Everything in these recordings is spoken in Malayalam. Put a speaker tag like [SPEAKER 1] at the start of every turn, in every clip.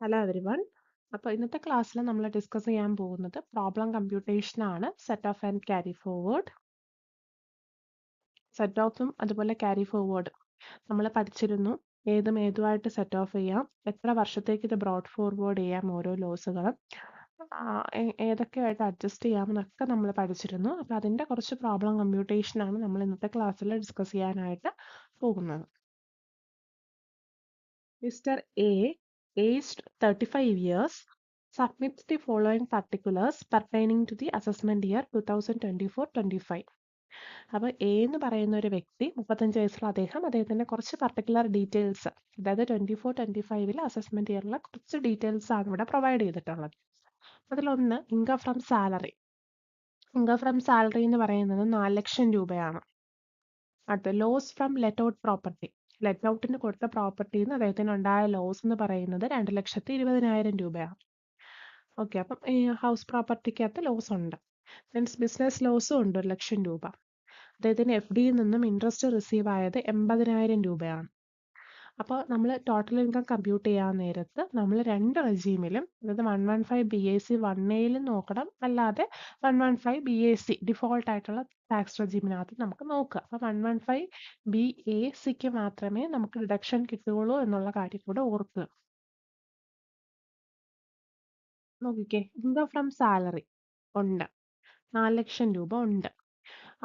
[SPEAKER 1] Hello everyone. അപ്പോൾ ഇന്നത്തെ ക്ലാസ്സിൽ നമ്മൾ ഡിസ്കസ് ചെയ്യാൻ പോകുന്നത് പ്രോബ്ലം കമ്പ്യൂട്ടേഷൻ ആണ്. Set off and carry forward. Set ഓഫും അതുപോലെ ക്യാരി ഫോർവേഡ് നമ്മൾ പഠിച്ചിരുന്നു. ഏതുമായിട്ട് സെറ്റ് ഓഫ് ചെയ്യാം, എത്ര വർഷത്തേക്ക് ഇത് ബ്രോഡ് ഫോർവേഡ് ചെയ്യാം, ഓരോ ലോസുകളും ഏതൊക്കെയായിട്ട് അഡ്ജസ്റ്റ് ചെയ്യാമെന്നൊക്കെ നമ്മൾ പഠിച്ചിരുന്നു. അപ്പോൾ അതിൻ്റെ കുറച്ച് പ്രോബ്ലം കമ്പ്യൂട്ടേഷൻ ആണ് നമ്മൾ ഇന്നത്തെ ക്ലാസ്സിൽ ഡിസ്കസ് ചെയ്യാനായിട്ട് പോകുന്നത്. Mr. A, aged 35 years, submits the following particulars pertaining to the assessment year 2024-25. അപ്പോൾ എ എന്ന് പറയുന്ന ഒരു വ്യക്തി 35 വയസ്സുള്ള അദ്ദേഹത്തിൻ്റെ കുറച്ച് പർട്ടിക്കുലർ ഡീറ്റെയിൽസ്, അതായത് 24-25 അസസ്മെന്റ് ഇയറിലെ കുറച്ച് ഡീറ്റെയിൽസ് ആണ് ഇവിടെ പ്രൊവൈഡ് ചെയ്തിട്ടുള്ളത്. അതിലൊന്ന് income from salary. Income from salary എന്ന് പറയുന്നത് 4 ലക്ഷം രൂപയാണ്. അടുത്ത loss from let out property. Let ഔട്ടിന് കൊടുത്ത പ്രോപ്പർട്ടിയിൽ നിന്ന് അദ്ദേഹത്തിന് ഉണ്ടായ ലോസ് എന്ന് പറയുന്നത് 2,20,000 രൂപയാണ്. ഓക്കെ, അപ്പം ഈ ഹൗസ് പ്രോപ്പർട്ടിക്കകത്ത് ലോസ് ഉണ്ട്. മീൻസ് ബിസിനസ് ലോസും ഉണ്ട് 1 ലക്ഷം രൂപ. അദ്ദേഹത്തിന് എഫ് ഡിയിൽ നിന്നും ഇൻട്രസ്റ്റ് റിസീവ് ആയത് 80,000 രൂപയാണ്. അപ്പോൾ നമ്മൾ ടോട്ടൽ ഇൻകം കമ്പ്യൂട്ട് ചെയ്യാൻ നേരത്ത് നമ്മൾ രണ്ട് റെജീമിലും, അതായത് 115 BAC 1A നോക്കണം, അല്ലാതെ 115 BAC ഡിഫോൾട്ട് ആയിട്ടുള്ള ടാക്സ് റെജീമിനകത്ത് നമുക്ക് നോക്കുക. അപ്പോൾ 115 BACക്ക് മാത്രമേ നമുക്ക് ഡിഡക്ഷൻ കിട്ടുകയുള്ളൂ എന്നുള്ള കാര്യം കൂടെ ഓർക്കുക. നോക്കിക്കേ, ഇൻകം ഫ്രം സാലറി ഉണ്ട്, 4 ലക്ഷം രൂപ ഉണ്ട്.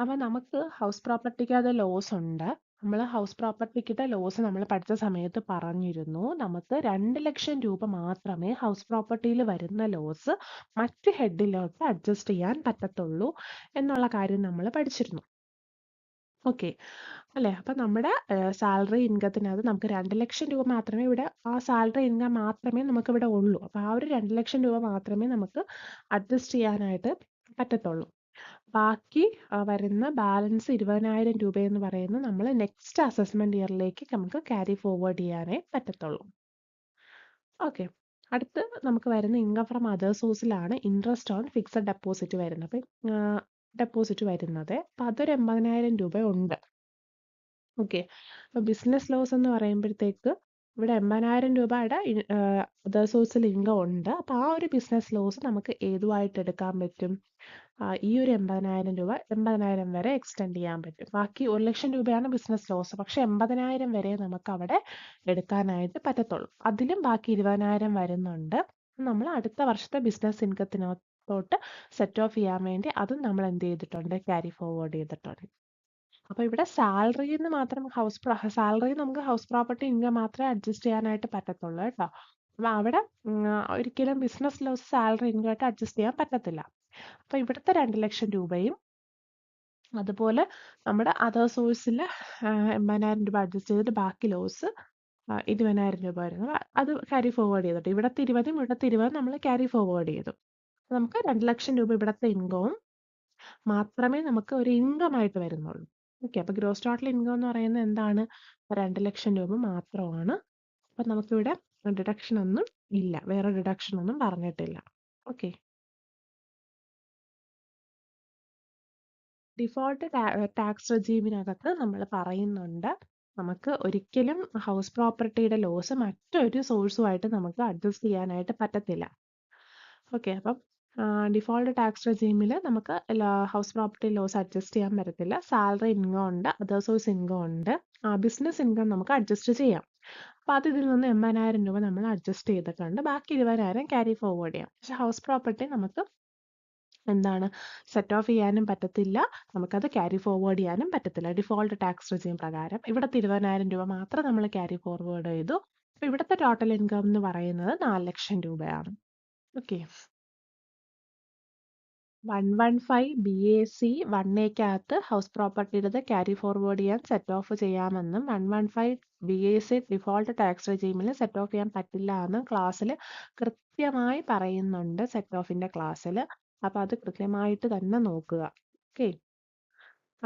[SPEAKER 1] അപ്പോൾ നമുക്ക് ഹൗസ് പ്രോപ്പർട്ടിക്ക് അത് ലോസ് ഉണ്ട്. നമ്മൾ ഹൗസ് പ്രോപ്പർട്ടിക്കിட்ட ലോസ് നമ്മൾ പഠിച്ച സമയത്ത് പറഞ്ഞിരുന്നു, നമുക്ക് 2 ലക്ഷം രൂപ മാത്രമേ ഹൗസ് പ്രോപ്പർട്ടിയിൽ വരുന്ന ലോസ് മറ്റ് ഹെഡിലോട്ട് അഡ്ജസ്റ്റ് ചെയ്യാൻ പറ്റത്തുള്ളൂ എന്നുള്ള കാര്യം നമ്മൾ പഠിച്ചിരുന്നു. ഓക്കെ അല്ലേ? അപ്പം നമ്മുടെ സാലറി ഇൻകത്തിനകത്ത് നമുക്ക് 2 ലക്ഷം രൂപ മാത്രമേ ഇവിടെ, ആ സാലറി ഇൻകം മാത്രമേ നമുക്ക് ഇവിടെ ഉള്ളൂ. അപ്പോൾ ആ ഒരു 2 ലക്ഷം രൂപ മാത്രമേ നമുക്ക് അഡ്ജസ്റ്റ് ചെയ്യാനായിട്ട് പറ്റത്തുള്ളൂ. ബാക്കി വരുന്ന ബാലൻസ് 20,000 രൂപ എന്ന് പറയുന്നത് നമ്മൾ നെക്സ്റ്റ് അസസ്മെന്റ് ഇയറിലേക്ക് നമുക്ക് ക്യാരി ഫോർവേഡ് ചെയ്യാനേ പറ്റത്തുള്ളൂ. ഓക്കെ, അടുത്ത് നമുക്ക് വരുന്ന ഇൻകം ഫ്രം അതർ സോഴ്സിലാണ് ഇൻട്രസ്റ്റ് ഓൺ ഫിക്സഡ് ഡെപ്പോസിറ്റ് വരുന്നത്. അപ്പം ഡെപ്പോസിറ്റ് വരുന്നത് അപ്പം അതൊരു 80,000 രൂപ ഉണ്ട്. ഓക്കെ, അപ്പോൾ ബിസിനസ് ലോസ് എന്ന് പറയുമ്പോഴത്തേക്ക് ഇവിടെ 80,000 രൂപയുടെ അതർ സോഴ്സിൽ ഇൻകം ഉണ്ട്. അപ്പോൾ ആ ഒരു ബിസിനസ് ലോസ് നമുക്ക് ഏതുമായിട്ട് എടുക്കാൻ പറ്റും? ഈ ഒരു 80,000 രൂപ 80,000 വരെ എക്സ്റ്റെൻഡ് ചെയ്യാൻ പറ്റും. ബാക്കി 1 ലക്ഷം രൂപയാണ് ബിസിനസ് ലോസ്, പക്ഷെ 80,000 വരെ നമുക്ക് അവിടെ എടുക്കാനായിട്ട് പറ്റത്തുള്ളൂ. അതിലും ബാക്കി 20,000 വരുന്നുണ്ട്. നമ്മൾ അടുത്ത വർഷത്തെ ബിസിനസ് ഇൻകത്തിനകത്തോട്ട് സെറ്റ് ഓഫ് ചെയ്യാൻ വേണ്ടി അതും നമ്മൾ എന്ത് ചെയ്തിട്ടുണ്ട്? ക്യാരി ഫോർവേഡ് ചെയ്തിട്ടുണ്ട്. അപ്പോൾ ഇവിടെ സാലറിന്ന് മാത്രം സാലറി നമുക്ക് ഹൗസ് പ്രോപ്പർട്ടി ഇൻകം മാത്രമേ അഡ്ജസ്റ്റ് ചെയ്യാനായിട്ട് പറ്റത്തുള്ളൂ കേട്ടോ. അപ്പം അവിടെ ഒരിക്കലും ബിസിനസ് ലോസ് സാലറി ഇൻകം ആയിട്ട് അഡ്ജസ്റ്റ് ചെയ്യാൻ പറ്റത്തില്ല. അപ്പോൾ ഇവിടുത്തെ 2 ലക്ഷം രൂപയും അതുപോലെ നമ്മുടെ അതർ സോഴ്സിൽ 80,000 രൂപ അഡ്ജസ്റ്റ് ചെയ്തിട്ട് ബാക്കി ലോസ് 20,000 രൂപ വരുന്നു. അത് ക്യാരി ഫോർവേഡ് ചെയ്തിട്ട് ഇവിടുത്തെ 20ഉം ഇവിടുത്തെ 20ഉം നമ്മൾ ക്യാരി ഫോർവേഡ് ചെയ്തു. നമുക്ക് 2 ലക്ഷം രൂപ ഇവിടുത്തെ ഇൻകവും മാത്രമേ നമുക്ക് ഒരു ഇൻകം ആയിട്ട് വരുന്നുള്ളൂ. ഓക്കെ, അപ്പോൾ ഗ്രോസ് ടോട്ടൽ ഇൻകം എന്ന് പറയുന്നത് എന്താണ്? 2 ലക്ഷം രൂപ മാത്രമാണ്. അപ്പം നമുക്കിവിടെ ഡിഡക്ഷൻ ഒന്നും ഇല്ല, വേറെ ഡിഡക്ഷൻ ഒന്നും പറഞ്ഞിട്ടില്ല. ഓക്കെ, ഡിഫോൾട്ട് ടാക്സ് റെജീമിനകത്ത് നമ്മൾ പറയുന്നുണ്ട്, നമുക്ക് ഒരിക്കലും ഹൗസ് പ്രോപ്പർട്ടിയുടെ ലോസ് മറ്റൊരു സോഴ്സുമായിട്ട് നമുക്ക് അഡ്ജസ്റ്റ് ചെയ്യാനായിട്ട് പറ്റത്തില്ല. ഓക്കെ, അപ്പം ഡിഫോൾട്ട് ടാക്സ് റെജീമിൽ നമുക്ക് ഹൗസ് പ്രോപ്പർട്ടി ലോസ് അഡ്ജസ്റ്റ് ചെയ്യാൻ പറ്റത്തില്ല. സാലറി ഇൻകം ഉണ്ട്, അതർ സോഴ്സ് ഇൻകം ഉണ്ട്, ബിസിനസ് ഇൻകം നമുക്ക് അഡ്ജസ്റ്റ് ചെയ്യാം. അപ്പോൾ അത് ഇതിൽ നിന്ന് 80,000 രൂപ നമ്മൾ അഡ്ജസ്റ്റ് ചെയ്തിട്ടുണ്ട്. ബാക്കി 20,000 ക്യാരി ഫോർവേഡ് ചെയ്യാം. പക്ഷെ ഹൗസ് പ്രോപ്പർട്ടി നമുക്ക് എന്താണ് സെറ്റ് ഓഫ് ചെയ്യാനും പറ്റത്തില്ല, നമുക്കത് ക്യാരി ഫോർവേഡ് ചെയ്യാനും പറ്റത്തില്ല ഡിഫോൾട്ട് ടാക്സ് റെജീം പ്രകാരം. ഇവിടുത്തെ 20,000 രൂപ മാത്രം നമ്മൾ ക്യാരി ഫോർവേഡ് ചെയ്തു. അപ്പോൾ ഇവിടുത്തെ ടോട്ടൽ ഇൻകം എന്ന് പറയുന്നത് 4 ലക്ഷം രൂപയാണ്. ഓക്കെ, 115 BAC 1Aക്കകത്ത് ഹൗസ് പ്രോപ്പർട്ടിയുടെ ക്യാരി ഫോർവേഡ് ചെയ്യാൻ സെറ്റ് ഓഫ് ചെയ്യാമെന്നും 115 BAC ഡിഫോൾട്ട് ടാക്സ് റെജീമിൽ സെറ്റ് ഓഫ് ചെയ്യാൻ പറ്റില്ല എന്നും ക്ലാസ്സിൽ കൃത്യമായി പറയുന്നുണ്ട്, സെറ്റ് ഓഫിൻ്റെ ക്ലാസ്സിൽ. അപ്പോൾ അത് കൃത്യമായിട്ട് തന്നെ നോക്കുക. ഓക്കെ,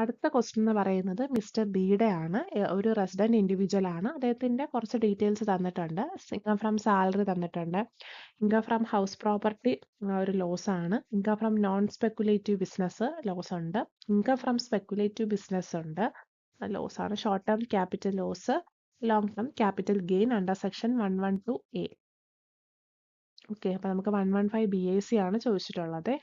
[SPEAKER 1] അടുത്ത ക്വസ്റ്റ്യൻ എന്ന് പറയുന്നത് മിസ്റ്റർ ബിയുടെ ആണ്. ഒരു റെസിഡന്റ് ഇൻഡിവിജ്വൽ ആണ്. അദ്ദേഹത്തിന്റെ കുറച്ച് ഡീറ്റെയിൽസ് തന്നിട്ടുണ്ട്. ഇൻകം ഫ്രം സാലറി തന്നിട്ടുണ്ട്, ഇൻകം ഫ്രം ഹൗസ് പ്രോപ്പർട്ടി ഒരു ലോസ് ആണ്, income from non speculative business loss ഉണ്ട്, ഇൻകം ഫ്രം സ്പെക്കുലേറ്റീവ് ബിസിനസ് ഉണ്ട്, ലോസ് ആണ്, short term capital loss, long term capital gain under section 112A. Okay, അപ്പോൾ നമുക്ക് 115 BAC ആണ് ചോദിച്ചിട്ടുള്ളത്.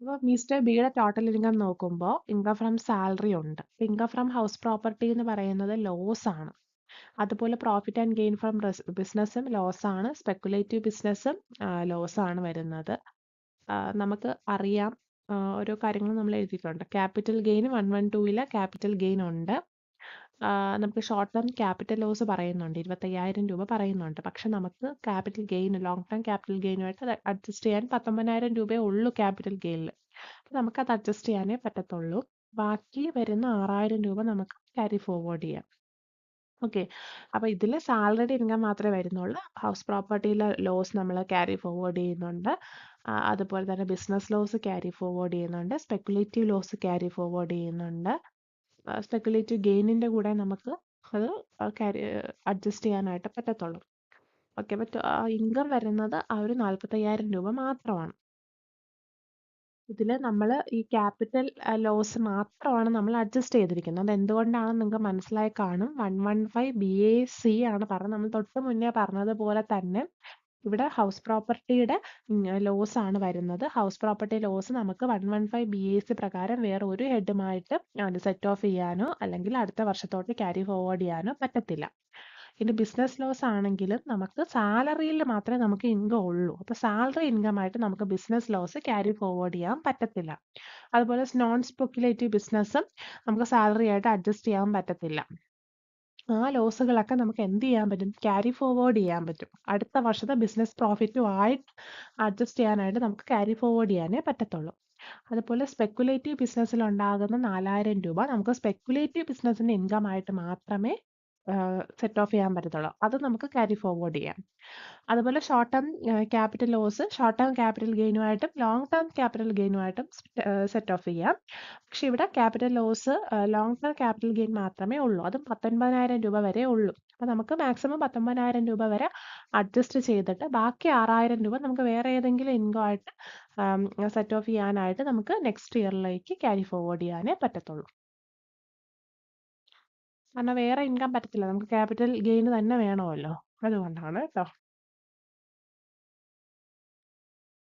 [SPEAKER 1] അപ്പോൾ മിസ്റ്റർ ബിയുടെ ടോട്ടൽ ഇൻകം നോക്കുമ്പോൾ ഇൻകം ഫ്രം സാലറി ഉണ്ട്. ഇൻകം ഫ്രം ഹൗസ് പ്രോപ്പർട്ടി എന്ന് പറയുന്നത് ലോസ് ആണ്. അതുപോലെ പ്രോഫിറ്റ് ആൻഡ് ഗെയിൻ ഫ്രം ബിസിനസ്സും ലോസ് ആണ്. സ്പെക്കുലേറ്റീവ് ബിസിനസ്സും ലോസ് ആണ് വരുന്നത്. നമുക്ക് അറിയാം, ഓരോ കാര്യങ്ങളും നമ്മൾ എഴുതിയിട്ടുണ്ട്. ക്യാപിറ്റൽ ഗെയിൻ 112 ക്യാപിറ്റൽ ഗെയിൻ ഉണ്ട്. നമുക്ക് ഷോർട്ട് ടേം ക്യാപിറ്റൽ ലോസ് പറയുന്നുണ്ട്, 25,000 രൂപ പറയുന്നുണ്ട്. പക്ഷെ നമുക്ക് capital gain, long term capital ഗെയിനുമായിട്ട് അത് അഡ്ജസ്റ്റ് ചെയ്യാൻ 19,000 രൂപയേ ഉള്ളൂ ക്യാപിറ്റൽ ഗെയിനിൽ. അപ്പോൾ നമുക്കത് അഡ്ജസ്റ്റ് ചെയ്യാനേ പറ്റത്തുള്ളൂ. ബാക്കി വരുന്ന 6,000 രൂപ നമുക്ക് ക്യാരി ഫോർവേഡ് ചെയ്യാം. ഓക്കെ, അപ്പോൾ ഇതിൽ സാലറിയുടെ ഇൻകം മാത്രമേ വരുന്നുള്ളൂ. ഹൗസ് പ്രോപ്പർട്ടിയിലെ ലോസ് നമ്മൾ ക്യാരി ഫോർവേഡ് ചെയ്യുന്നുണ്ട്. അതുപോലെ തന്നെ ബിസിനസ് ലോസ് ക്യാരി ഫോർവേഡ് ചെയ്യുന്നുണ്ട്. സ്പെക്കുലേറ്റീവ് ലോസ് ക്യാരി ഫോർവേഡ് ചെയ്യുന്നുണ്ട്. സ്പെക്കുലേറ്റീവ് ഗെയിനിൻ്റെ കൂടെ നമുക്ക് അത് അഡ്ജസ്റ്റ് ചെയ്യാനായിട്ട് പറ്റത്തുള്ളൂ. ഓക്കെ, അപ്പോൾ ഇൻകം വരുന്നത് ആ ഒരു 45,000 രൂപ മാത്രമാണ്. ഇതിൽ നമ്മൾ ഈ ക്യാപിറ്റൽ ലോസ് മാത്രമാണ് നമ്മൾ അഡ്ജസ്റ്റ് ചെയ്തിരിക്കുന്നത്. അത് എന്തുകൊണ്ടാണെന്ന് നിങ്ങൾക്ക് മനസ്സിലായി കാണും. 115 BAC ആണ് പറഞ്ഞത്. നമ്മൾ തൊട്ട് മുന്നേ പറഞ്ഞതുപോലെ തന്നെ ഇവിടെ ഹൗസ് പ്രോപ്പർട്ടിയുടെ ലോസ് ആണ് വരുന്നത്. ഹൗസ് പ്രോപ്പർട്ടി ലോസ് നമുക്ക് 115 BAC പ്രകാരം വേറെ ഒരു ഹെഡുമായിട്ട് സെറ്റ് ഓഫ് ചെയ്യാനോ അല്ലെങ്കിൽ അടുത്ത വർഷത്തോട്ട് ക്യാരി ഫോർവേഡ് ചെയ്യാനോ പറ്റത്തില്ല. ഇനി ബിസിനസ് ലോസ് ആണെങ്കിലും നമുക്ക് സാലറിയിൽ മാത്രമേ നമുക്ക് ഇൻകം ഉള്ളൂ. അപ്പോൾ സാലറി ഇൻകമായിട്ട് നമുക്ക് ബിസിനസ് ലോസ് ക്യാരി ഫോർവേഡ് ചെയ്യാൻ പറ്റത്തില്ല. അതുപോലെ നോൺ സ്പെക്കുലേറ്റീവ് ബിസിനസ്സും നമുക്ക് സാലറി ആയിട്ട് അഡ്ജസ്റ്റ് ചെയ്യാൻ പറ്റത്തില്ല. ആ ലോസുകളൊക്കെ നമുക്ക് എന്ത് ചെയ്യാൻ പറ്റും? ക്യാരി ഫോർവേഡ് ചെയ്യാൻ പറ്റും. അടുത്ത വർഷത്തെ ബിസിനസ് പ്രോഫിറ്റുമായിട്ട് അഡ്ജസ്റ്റ് ചെയ്യാനായിട്ട് നമുക്ക് ക്യാരി ഫോർവേഡ് ചെയ്യാനേ പറ്റത്തുള്ളൂ. അതുപോലെ സ്പെക്കുലേറ്റീവ് ബിസിനസ്സിൽ ഉണ്ടാകുന്ന 4,000 രൂപ നമുക്ക് സ്പെക്കുലേറ്റീവ് ബിസിനസ്സിൻ്റെ ഇൻകം ആയിട്ട് മാത്രമേ സെറ്റ് ഓഫ് ചെയ്യാൻ പറ്റത്തുള്ളൂ. അത് നമുക്ക് ക്യാരി ഫോർവേഡ് ചെയ്യാം. അതുപോലെ short term capital loss short term capital ഗെയിനുമായിട്ടും ലോങ് ടേം ക്യാപിറ്റൽ ഗെയിനുമായിട്ടും സെറ്റ് ഓഫ് ചെയ്യാം. പക്ഷെ ഇവിടെ capital loss long term capital gain മാത്രമേ ഉള്ളൂ. അതും 19,000 രൂപ വരെ ഉള്ളൂ. അപ്പോൾ നമുക്ക് മാക്സിമം 19,000 രൂപ വരെ അഡ്ജസ്റ്റ് ചെയ്തിട്ട് ബാക്കി 6,000 രൂപ നമുക്ക് വേറെ ഏതെങ്കിലും ഇൻകം ആയിട്ട് സെറ്റ് ഓഫ് ചെയ്യാനായിട്ട് നമുക്ക് നെക്സ്റ്റ് ഇയറിലേക്ക് ക്യാരി ഫോർവേഡ് ചെയ്യാനേ പറ്റത്തുള്ളൂ. കാരണം വേറെ ഇൻകം പറ്റത്തില്ല, നമുക്ക് ക്യാപിറ്റൽ ഗെയിൻ തന്നെ വേണമല്ലോ, അതുകൊണ്ടാണ് കേട്ടോ.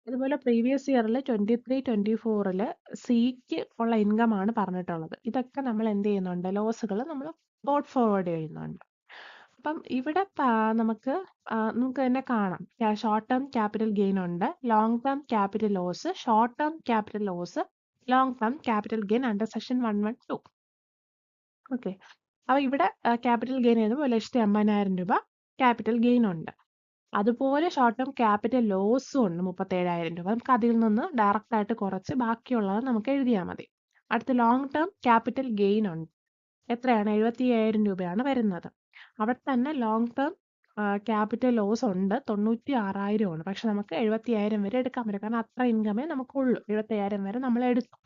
[SPEAKER 1] അതുപോലെ പ്രീവിയസ് ഇയറിൽ 23-24 സിക്ക് ഉള്ള ഇൻകം ആണ് പറഞ്ഞിട്ടുള്ളത്. ഇതൊക്കെ നമ്മൾ എന്ത് ചെയ്യുന്നുണ്ട്? ലോസുകൾ നമ്മൾ ബോട്ട് ഫോർവേഡ് ചെയ്യുന്നുണ്ട്. അപ്പം ഇവിടെ നമുക്ക് തന്നെ കാണാം, ഷോർട്ട് ടേം ക്യാപിറ്റൽ ഗെയിൻ ഉണ്ട്, long term capital loss, short term capital loss, long term capital gain under section 112. Okay, അപ്പോൾ ഇവിടെ ക്യാപിറ്റൽ ഗെയിൻ എഴുതുമ്പോൾ 1,50,000 രൂപ ക്യാപിറ്റൽ ഗെയിൻ ഉണ്ട്. അതുപോലെ ഷോർട്ട് ടേം ക്യാപിറ്റൽ ലോസും ഉണ്ട് 37,000 രൂപ. നമുക്ക് അതിൽ നിന്ന് ഡയറക്റ്റ് ആയിട്ട് കുറച്ച് ബാക്കിയുള്ളത് നമുക്ക് എഴുതിയാൽ മതി. അടുത്ത ലോങ് ടേം ക്യാപിറ്റൽ ഗെയിൻ ഉണ്ട്. എത്രയാണ്? 75,000 രൂപയാണ് വരുന്നത്. അവിടെ തന്നെ ലോങ് ടേം ക്യാപിറ്റൽ ലോസ് ഉണ്ട്, 96,000 ആണ്. പക്ഷെ നമുക്ക് 75,000 വരെ എടുക്കാൻ പറ്റും, കാരണം അത്ര ഇൻകമേ നമുക്കുള്ളൂ. 75,000 വരെ നമ്മൾ എടുത്തു,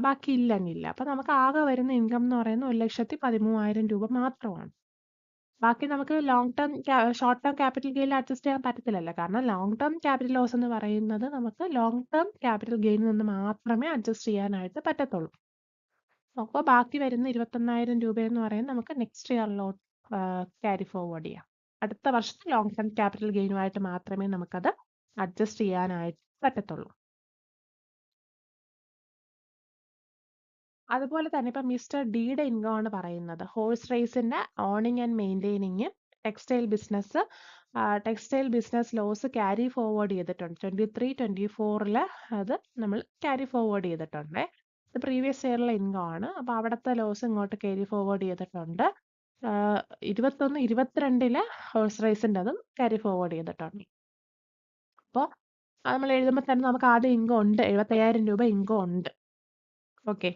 [SPEAKER 1] ബാക്കി ഇല്ലെന്നില്ല. അപ്പം നമുക്ക് ആകെ വരുന്ന ഇൻകം എന്ന് പറയുന്നത് 1,13,000 രൂപ മാത്രമാണ്. ബാക്കി നമുക്ക് long term short term capital ഗെയിനിൽ അഡ്ജസ്റ്റ് ചെയ്യാൻ പറ്റത്തില്ലല്ലോ, കാരണം ലോങ് ടേം ക്യാപിറ്റൽ ലോസ് എന്ന് പറയുന്നത് നമുക്ക് ലോങ് ടേം ക്യാപിറ്റൽ ഗെയിനിൽ നിന്ന് മാത്രമേ അഡ്ജസ്റ്റ് ചെയ്യാനായിട്ട് പറ്റത്തുള്ളൂ. അപ്പോൾ ബാക്കി വരുന്ന 21,000 രൂപ എന്ന് പറയുന്നത് നമുക്ക് നെക്സ്റ്റ് ഇയറിലോട്ട് ക്യാരി ഫോർവേഡ് ചെയ്യാം. അടുത്ത വർഷത്തെ ലോങ് ടേം ക്യാപിറ്റൽ ഗെയിനുമായിട്ട് മാത്രമേ നമുക്കത് അഡ്ജസ്റ്റ് ചെയ്യാനായിട്ട് പറ്റത്തുള്ളൂ. അതുപോലെ തന്നെ ഇപ്പം മിസ്റ്റർ ഡിയുടെ ഇൻകം ആണ് പറയുന്നത്. ഹോഴ്സ് റേസിന്റെ owning and maintaining, textile business loss carry forward ചെയ്തിട്ടുണ്ട്. 23-24 അത് നമ്മൾ ക്യാരി ഫോർവേഡ് ചെയ്തിട്ടുണ്ട്. ഇത് പ്രീവിയസ് ഇയറിലെ ഇൻകം ആണ്. അപ്പോൾ അവിടുത്തെ ലോസ് ഇങ്ങോട്ട് ക്യാരി ഫോർവേഡ് ചെയ്തിട്ടുണ്ട്. 21-22 ഹോഴ്സ് റേസിൻ്റെ അതും ക്യാരി ഫോർവേഡ് ചെയ്തിട്ടുണ്ട്. അപ്പോൾ നമ്മൾ എഴുതുമ്പോൾ തന്നെ നമുക്ക് ആദ്യം ഇൻകം ഉണ്ട്, 75,000 രൂപ ഇൻകം ഉണ്ട്. ഓക്കെ,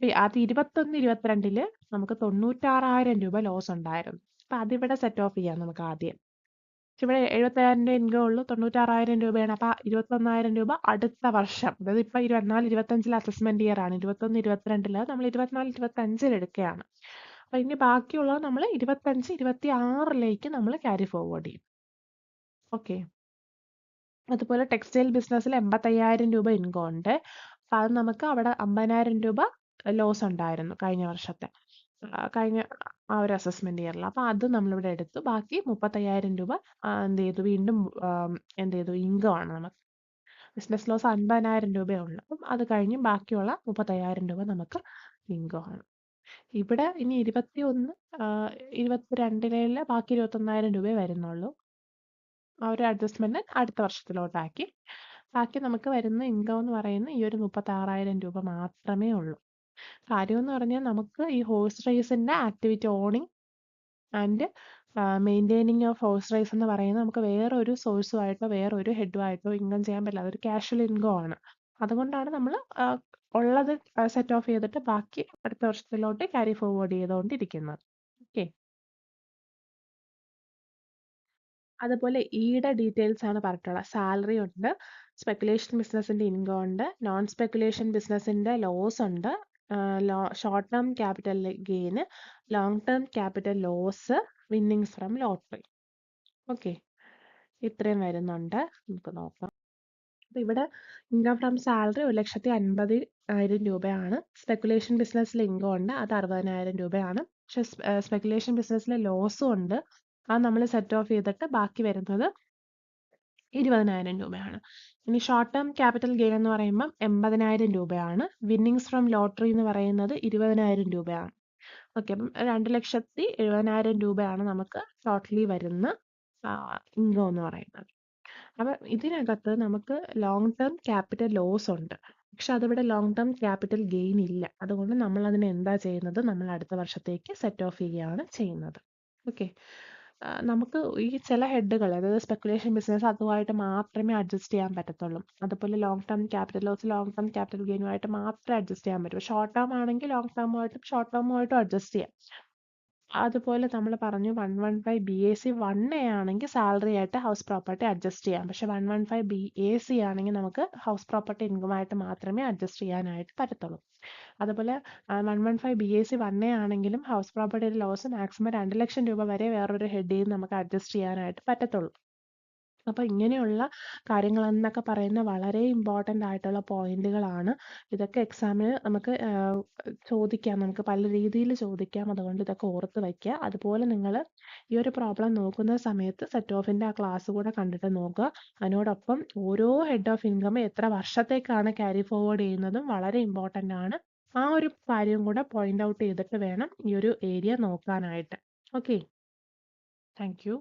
[SPEAKER 1] അത് 21-22 നമുക്ക് 96,000 രൂപ ലോസ് ഉണ്ടായിരുന്നു. അപ്പം അതിവിടെ സെറ്റ് ഓഫ് ചെയ്യാം നമുക്ക് ആദ്യം. ഇവിടെ 75,000 ഇൻകം ഉള്ളൂ, 96,000 രൂപയാണ്. അപ്പം 21,000 രൂപ അടുത്ത വർഷം, അതായത് ഇപ്പം 24-25 അസസ്മെന്റ് ഇയർ ആണ്. 21-22 നമ്മൾ 24-25 എടുക്കുകയാണ്. അപ്പം ഇനി ബാക്കിയുള്ളത് നമ്മൾ 25-26 നമ്മൾ ക്യാരി ഫോർവേഡ് ചെയ്യും. ഓക്കെ, അതുപോലെ ടെക്സ്റ്റൈൽ ബിസിനസ്സിൽ 85,000 രൂപ ഇൻകം ഉണ്ട്. അപ്പം അത് നമുക്ക് അവിടെ 50,000 രൂപ ലോസ് ഉണ്ടായിരുന്നു കഴിഞ്ഞ വർഷത്തെ. കഴിഞ്ഞ ആ ഒരു അസസ്മെന്റ് ഇയറിൽ. അപ്പോൾ അത് നമ്മളിവിടെ എടുത്തു. ബാക്കി 35,000 രൂപ എന്ത് ചെയ്തു, വീണ്ടും എന്ത് ചെയ്തു, ഇൻകം ആണ് നമുക്ക്. ബിസിനസ് ലോസ് 50,000 രൂപയേ ഉള്ളൂ. അപ്പം അത് കഴിഞ്ഞ് ബാക്കിയുള്ള 35,000 രൂപ നമുക്ക് ഇൻകം ആണ്. ഇവിടെ ഇനി 22 ബാക്കി 21,000 രൂപയെ വരുന്നുള്ളൂ. ആ ഒരു അഡ്ജസ്റ്റ്മെന്റ് അടുത്ത വർഷത്തിലോട്ടാക്കി. ബാക്കി നമുക്ക് വരുന്ന ഇൻകം എന്ന് പറയുന്നത് ഈ ഒരു 36,000 രൂപ മാത്രമേ ഉള്ളൂ. കാര്യമെന്ന് പറഞ്ഞാൽ നമുക്ക് ഈ ഹോഴ്സ് റേസിന്റെ activity owning and maintaining of horse race എന്ന് പറയുന്നത് നമുക്ക് വേറൊരു സോഴ്സുമായിട്ടോ വേറൊരു ഹെഡുമായിട്ടോ ഇൻകം ചെയ്യാൻ പറ്റില്ല. അതൊരു കാഷ്വൽ ഇൻകം ആണ്. അതുകൊണ്ടാണ് നമ്മൾ ഉള്ളത് സെറ്റ് ഓഫ് ചെയ്തിട്ട് ബാക്കി അടുത്ത വർഷത്തിലോട്ട് ക്യാരി ഫോർവേഡ് ചെയ്തുകൊണ്ടിരിക്കുന്നത്. ഓക്കെ. അതുപോലെ ഈയുടെ ഡീറ്റെയിൽസ് ആണ് പറഞ്ഞിട്ടുള്ളത്. സാലറി ഉണ്ട്, സ്പെക്കുലേഷൻ ബിസിനസിന്റെ ഇൻകം ഉണ്ട്, നോൺ സ്പെക്കുലേഷൻ ബിസിനസിന്റെ ലോസ് ഉണ്ട്, short term capital gain, long term capital loss, winnings from lottery. Okay, ഇത്രയും വരുന്നുണ്ട്. നമുക്ക് നോക്കാം. അപ്പൊ ഇവിടെ ഇൻകം ഫ്രം സാലറി 1,50,000 രൂപയാണ്. സ്പെക്കുലേഷൻ ബിസിനസ്സിൽ ഇൻകം ഉണ്ട്, അത് 60,000 രൂപയാണ്. പക്ഷെ സ്പെക്കുലേഷൻ ബിസിനസ്സിലെ ലോസും ഉണ്ട്, അത് നമ്മൾ സെറ്റ് ഓഫ് ചെയ്തിട്ട് ബാക്കി വരുന്നത് 20,000 രൂപയാണ്. ഇനി ഷോർട്ട് ടേം ക്യാപിറ്റൽ ഗെയിൻ എന്ന് പറയുമ്പം 80,000 രൂപയാണ്. വിന്നിങ്സ് ഫ്രം ലോട്ടറി എന്ന് പറയുന്നത് 20,000 രൂപയാണ്. ഓക്കെ, അപ്പം 2,70,000 രൂപയാണ് നമുക്ക് ടോട്ടലി വരുന്ന ഇൻകം എന്ന് പറയുന്നത്. അപ്പം ഇതിനകത്ത് നമുക്ക് ലോങ് ടേം ക്യാപിറ്റൽ ലോസ് ഉണ്ട്, പക്ഷെ അതിവിടെ ലോങ് ടേം ക്യാപിറ്റൽ ഗെയിൻ ഇല്ല. അതുകൊണ്ട് നമ്മൾ അതിനെ എന്താ ചെയ്യുന്നത്, നമ്മൾ അടുത്ത വർഷത്തേക്ക് സെറ്റ് ഓഫ് ചെയ്യുകയാണ് ചെയ്യുന്നത്. ഓക്കെ, നമുക്ക് ഈ ചില ഹെഡുകൾ, അതായത് സ്പെക്കുലേഷൻ ബിസിനസ്, അതുമായിട്ട് മാത്രമേ അഡ്ജസ്റ്റ് ചെയ്യാൻ പറ്റത്തുള്ളൂ. അതുപോലെ long term capital loss long term capital ഗെയിനുമായിട്ട് മാത്രമേ അഡ്ജസ്റ്റ് ചെയ്യാൻ പറ്റൂ. ഷോർട്ട് ടേം ആണെങ്കിൽ ലോങ് ഷോർട്ട് ടേമുമായിട്ടും അഡ്ജസ്റ്റ് ചെയ്യാം. അതുപോലെ നമ്മൾ പറഞ്ഞു 115 BAC 1A ആണെങ്കിൽ സാലറി ആയിട്ട് ഹൗസ് പ്രോപ്പർട്ടി അഡ്ജസ്റ്റ് ചെയ്യാം. പക്ഷെ 115 BAC ആണെങ്കിൽ നമുക്ക് ഹൗസ് പ്രോപ്പർട്ടി ഇൻകമായിട്ട് മാത്രമേ അഡ്ജസ്റ്റ് ചെയ്യാനായിട്ട് പറ്റത്തുള്ളൂ. അതുപോലെ 115 BAC 1A ആണെങ്കിലും ഹൗസ് പ്രോപ്പർട്ടിയുടെ ലോസ് മാക്സിമം 2 ലക്ഷം രൂപ വരെ വേറൊരു ഹെഡിൽ നിന്ന് നമുക്ക് അഡ്ജസ്റ്റ് ചെയ്യാനായിട്ട് പറ്റത്തുള്ളൂ. അപ്പോൾ ഇങ്ങനെയുള്ള കാര്യങ്ങളെന്നൊക്കെ പറയുന്ന വളരെ ഇമ്പോർട്ടൻ്റ് ആയിട്ടുള്ള പോയിന്റുകളാണ്. ഇതൊക്കെ എക്സാമിന് നമുക്ക് ചോദിക്കാം, നമുക്ക് പല രീതിയിൽ ചോദിക്കാം. അതുകൊണ്ട് ഇതൊക്കെ ഓർത്ത് വയ്ക്കുക. അതുപോലെ നിങ്ങൾ ഈ ഒരു പ്രോബ്ലം നോക്കുന്ന സമയത്ത് സെറ്റ് ഓഫിൻ്റെ ആ ക്ലാസ് കൂടെ കണ്ടിട്ട് നോക്കുക. അതിനോടൊപ്പം ഓരോ ഹെഡ് ഓഫ് ഇൻകം എത്ര വർഷത്തേക്കാണ് ക്യാരി ഫോർവേഡ് ചെയ്യുന്നതും വളരെ ഇമ്പോർട്ടൻ്റ് ആണ്. ആ ഒരു കാര്യം കൂടെ പോയിന്റ് ഔട്ട് ചെയ്തിട്ട് വേണം ഈ ഒരു ഏരിയ നോക്കാനായിട്ട്. Okay, thank you.